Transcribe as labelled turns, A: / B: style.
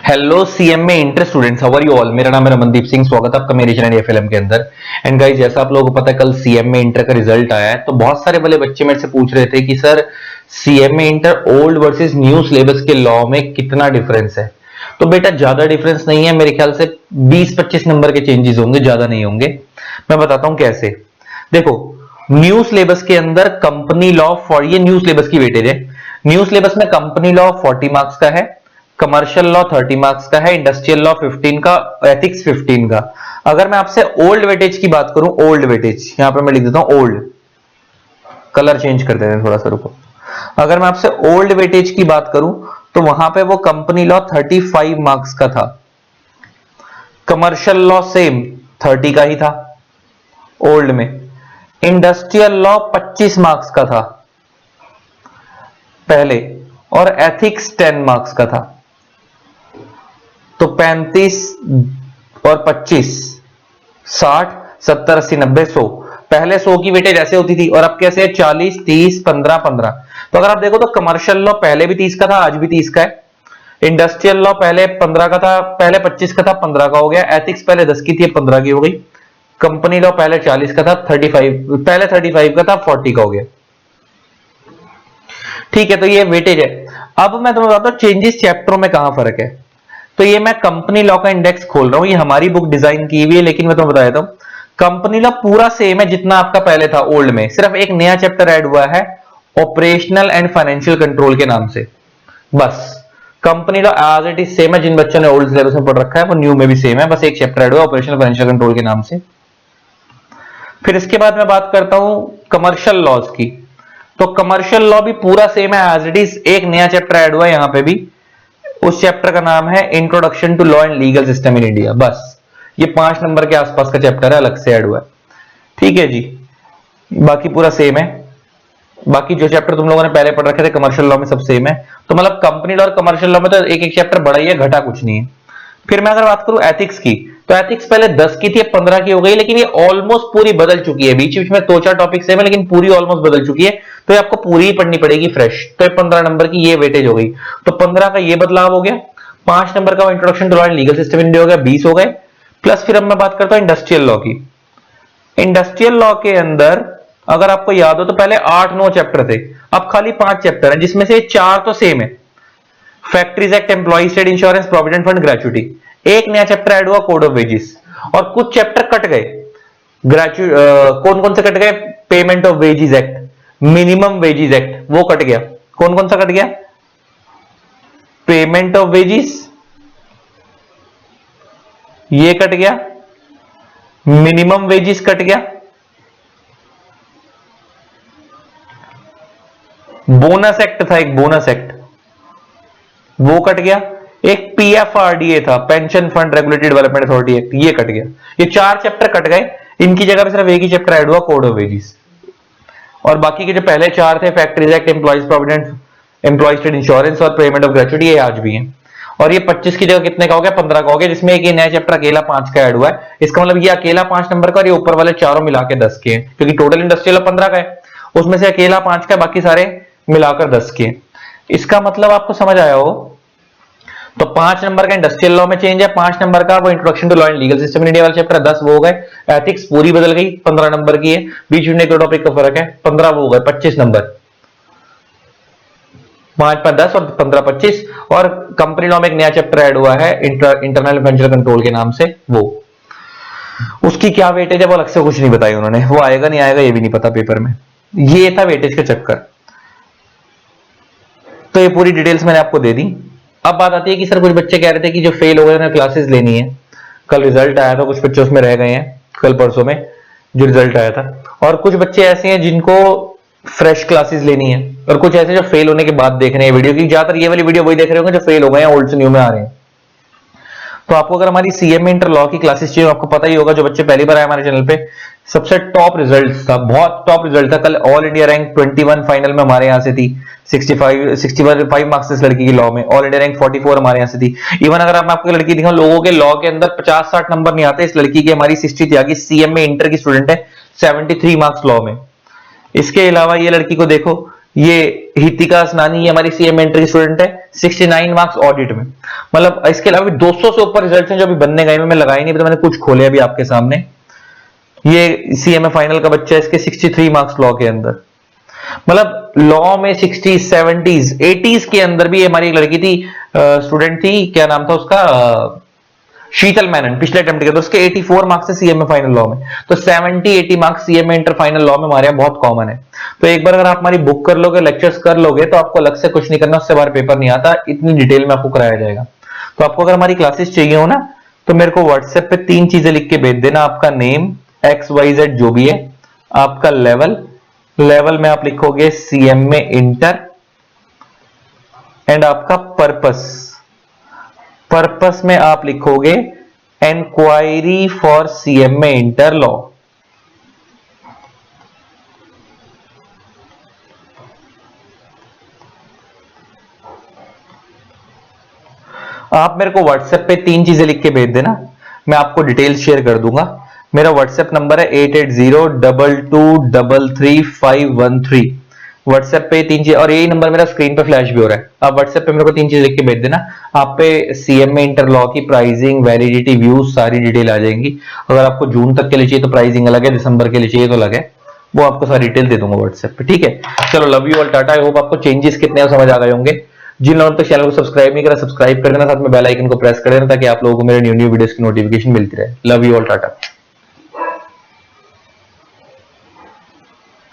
A: Hello CMA inter students, how are you all. मेरा नाम है रमनदीप सिंह। स्वागत है आपका मेरे चैनल एफएलएम के अंदर। एंड गाइस, जैसा आप लोगों को पता है कल सीएमए इंटर का रिजल्ट आया है, तो बहुत सारे वाले बच्चे मेरे से पूछ रहे थे कि sir CMA inter old versus new syllabus के लॉ में कितना डिफरेंस है। तो बेटा ज्यादा डिफरेंस नहीं है, मेरे ख्याल से 20-25 नंबर के चेंजेस होंगे, ज्यादा नहीं होंगे। मैं बताता हूं कैसे। देखो, न्यू सिलेबस के अंदर कंपनी लॉ फॉर, ये न्यू सिलेबस की वेटेज है। न्यू सिलेबस में कंपनी लॉ 40 मार्क्स का है, कमर्शियल लॉ 30 मार्क्स का है, इंडस्ट्रियल लॉ 15 का, एथिक्स 15 का। अगर मैं आपसे ओल्ड वेटेज की बात करूं, ओल्ड वेटेज यहां पे मैं लिख देता हूं ओल्ड, कलर चेंज कर देते हैं थोड़ा सा, रुको। अगर मैं आपसे ओल्ड वेटेज की बात करूं तो वहां पे वो कंपनी लॉ 35 मार्क्स का था, कमर्शियल लॉ सेम 30 का ही था ओल्ड में, इंडस्ट्रियल लॉ 25 मार्क्स का था पहले, और एथिक्स 10 मार्क्स का था। तो 35 और 25, 60, 70, 80, 90, 100। पहले 100 की वेटेज ऐसे होती थी और अब कैसे है, 40, 30, 15, 15। तो अगर आप देखो तो कमर्शियल लॉ पहले भी 30 का था, आज भी 30 का है। इंडस्ट्रियल लॉ पहले 15 का था, पहले 25 का था, 15 का हो गया। एथिक्स पहले 10 की थी, 15 की हो गई। कंपनी लॉ पहले 40 का था, 35 पहले 35 का था, 40 का हो गया। ठीक है, तो ये वेटेज है। अब मैं तुम्हें बताता हूं चेंजेस चैप्टरों में कहां फर्क है। तो ये मैं कंपनी लॉ का इंडेक्स खोल रहा हूं, ये हमारी बुक डिजाइन की हुई है, लेकिन मैं तुम्हें बता देता हूं कंपनी लॉ पूरा सेम है जितना आपका पहले था ओल्ड में, सिर्फ एक नया चैप्टर ऐड हुआ है ऑपरेशनल एंड फाइनेंशियल कंट्रोल के नाम से, बस। Company law as it is same है, जिन बच्चों ने ओल्ड सिलेबस में पढ़ रखा है वो न्यू में भी सेम है, बस एक चैप्टर ऐड हुआ ऑपरेशनल फाइनेंशियल कंट्रोल के नाम से। फिर इसके बाद मैं बात करता हूं कमर्शियल लॉज की। तो कमर्शियल लॉ भी पूरा सेम है एज इट इज, एक नया चैप्टर ऐड हुआ है यहां पे भी। उस चैप्टर का नाम है introduction to law and legal system in India, बस। ये 5 नंबर के आसपास का चैप्टर है, अलग से ऐड हुआ है। ठीक है जी, बाकी पूरा सेम है। बाकी जो चैप्टर तुम लोगों ने पहले पढ़ रखे थे कमर्शियल लॉ में सब सेम है। तो मतलब कंपनी लॉ और कमर्शियल लॉ में तो एक एक चैप्टर बड़ा ही है, घटा कुछ नहीं है। फिर मैं अगर बात करूं एथिक्स की, तो एथिक्स पहले 10 की थी, अब 15 की हो गई, लेकिन ये ऑलमोस्ट पूरी बदल चुकी है। बीच बीच में 2-4 टॉपिक सेम है, लेकिन पूरी ऑलमोस्ट बदल चुकी है। तो ये आपको पूरी ही पढ़नी पड़ेगी फ्रेश। तो 15 नंबर की ये वेटेज हो गई। तो 15 का ये बदलाव हो गया। 5 नंबर का introduction to law and legal system in India हो गया, 20 हो गए। प्लस फिर अब मैं बात करता हूं इंडस्ट्रियल लॉ की। इंडस्ट्रियल लॉ के अंदर अगर आपको याद हो तो पहले 8-9 चैप्टर थे, अब खाली 5 चैप्टर हैं, जिसमें से 4 तो सेम है। Factories act, employ state insurance, provident fund, gratuity. एक नया चैप्टर ऐड हुआ कोड ऑफ वेजेस, और कुछ चैप्टर कट गए। कौन कौन से कट गए? Payment of wages act, minimum wages act, वो कट गया। कौन कौन सा कट गया? पेमेंट ऑफ वेजेस ये कट गया, मिनिमम वेजेस कट गया, बोनस एक्ट था एक, बोनस एक्ट वो कट गया। एक पीएफआरडीए था, pension fund regulatory development authority act, ये कट गया। ये 4 चैप्टर कट गए, इनकी जगह पे सिर्फ एक ही चैप्टर ऐड हुआ कोड ऑफ वेजेस। और बाकी के जो पहले 4 थे, factories act, employees provident, employ state insurance और पेमेंट ऑफ ग्रेचुटी, ये आज भी है। और ये 25 की जगह कितने का हो गया? 15 का हो गया, जिसमें एक नया चैप्टर अकेला 5 का ऐड हुआ है। इसका मतलब ये अकेला 5 नंबर का और ये ऊपर वाले चारों मिला के 10 के हैं, क्योंकि टोटल इंडस्ट्रियल 15 का है, उसमें से अकेला 5 का, बाकी सारे मिलाकर 10 के। इसका मतलब आपको समझ आया हो। तो 5 नंबर का इंडस्ट्रियल लॉ में चेंज है, 5 नंबर का वो introduction to law and legal system in India वाला चैप्टर 10 वो हो गए। एथिक्स पूरी बदल गई, 15 नंबर की है, बीच में एक टॉपिक का फर्क है, 15 वो हो गए, 25 नंबर। 5 5 10 और 15 25। और कंपनी लॉ में एक नया चैप्टर ऐड हुआ है इंटरनल फाइनेंशियल कंट्रोल के नाम से, वो उसकी क्या वेटेज है वो अलग से कुछ नहीं बताई उन्होंने, वो आएगा नहीं आएगा ये भी नहीं पता पेपर में। ये था वेटेज का चक्कर। तो ये पूरी डिटेल्स मैंने आपको दे दी। अब बात आती है कि सर कुछ बच्चे कह रहे थे कि जो फेल हो गए उन्हें क्लासेस लेनी है। कल रिजल्ट आया था, कुछ बच्चे उसमें रह गए हैं कल परसों में जो रिजल्ट आया था, और कुछ बच्चे ऐसे हैं जिनको फ्रेश क्लासेस लेनी है, और कुछ ऐसे जो फेल होने के बाद देख रहे हैं वीडियो की। ज्यादातर ये वाली वीडियो वही देख रहे होंगे जो फेल हो गए हैं, ओल्ड से न्यू में आ रहे हैं। तो आपको अगर हमारी सीएमए इंटर लॉ की क्लासेस चाहिए, आपको पता ही होगा, जो बच्चे पहली बार आए हमारे चैनल पे, सबसे टॉप रिजल्ट था, बहुत टॉप रिजल्ट था कल। ऑल इंडिया रैंक 21 फाइनल में हमारे यहाँ से थी, 65 मार्क्स इस लड़की की लॉ में। ऑल इंडिया रैंक 44 हमारे यहाँ से थी। इवन अगर मैं आपको लड़की दिखाऊं, लोगों के लॉ के अंदर 50-60 नंबर नहीं आते, इस लड़की की हमारी 60 थी आगे। सीएमए इंटर की स्टूडेंट है, 73 मार्क्स लॉ में। इसके अलावा ये लड़की को देखो, ये हितिका असनानी, ये हमारी सीएमए इंटर की स्टूडेंट है, 69 मार्क्स ऑडिट में। मतलब इसके अलावा 200 से ऊपर रिजल्ट हैं जो अभी बनने गए, मैं लगाई नहीं, तो मैंने कुछ खोले अभी आपके सामने। ये सीएमए फाइनल का बच्चा है, इसके 63 मार्क्स लॉ के अंदर। मतलब लॉ में 60, 70s, 80s के अंदर भी हमारी एक लड़की थी, स्टूडेंट थी, क्या नाम था उसका, शीतल मैनन, पिछले अटेम्प्ट के, तो उसके 84 मार्क्स है सीएमए फाइनल लॉ में। तो 70-80 marks CMA inter final law में हमारे यहाँ बहुत कॉमन है। तो एक बार अगर आप हमारी बुक कर लोगे, लेक्चर्स कर लोगे, तो आपको अलग से कुछ नहीं करना, उससे बाहर पेपर नहीं आता, इतनी डिटेल में आपको कराया जाएगा। तो आपको अगर हमारी क्लासेस चाहिए हो ना, तो मेरे को व्हाट्सएप पे 3 चीजें लिख के भेज देना। आपका नेम, XYZ जो भी है, आपका लेवल में आप लिखोगे सीएमए इंटर, एंड आपका पर्पस में आप लिखोगे inquiry for CMA inter law. आप मेरे को व्हाट्सएप पे 3 चीजें लिख के भेज देना, मैं आपको डिटेल्स शेयर कर दूंगा। मेरा व्हाट्सएप नंबर है 8802233513। व्हाट्सएप पे 3 चीज, और यही नंबर मेरा स्क्रीन पे फ्लैश भी हो रहा है। आप व्हाट्सएप पे मेरे को 3 चीज लिख के भेज देना। आप पे सीएमए इंटर लॉ की प्राइसिंग, वैलिडिटी, व्यूज, सारी डिटेल आ जाएंगी। अगर आपको जून तक के लिए चाहिए तो प्राइसिंग अलग है, दिसंबर के लिए चाहिए तो अलग है, वो आपको सारी डिटेल दे दूंगा व्हाट्सएप पे, ठीक है। चलो, love you all, Tata. I hope आपको चेंजेस कितने हैं समझ आ गए होंगे। जिन लोगों ने तक चैनल को सब्सक्राइब नहीं करा, सब्सक्राइब कर देना, साथ में बेल आइकन को प्रेस कर देना, ताकि आप लोगों को मेरे न्यू वीडियोस की नोटिफिकेशन मिलती रहे। Love you all, Tata.